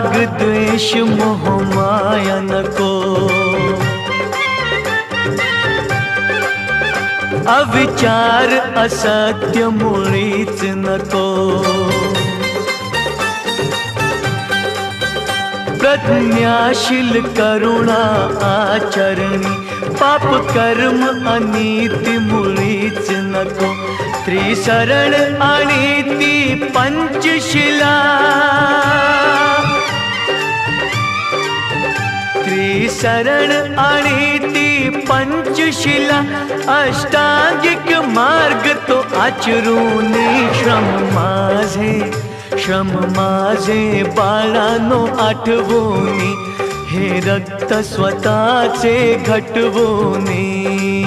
राग द्वेष मोह माया नको, अविचार असत्य मुळीच नको। प्रज्ञाशील करुणा आचरणी, पाप कर्म अनीती मुळीच नको। त्रिशरण आणि ती पंचशिला, त्रिशरण आणि ती पंचशिला, अष्टांगिक मार्ग तो आचरूनी। श्रम माझे बाळानो आठवूनी, हे रक्त स्वतःचे घटवूनी।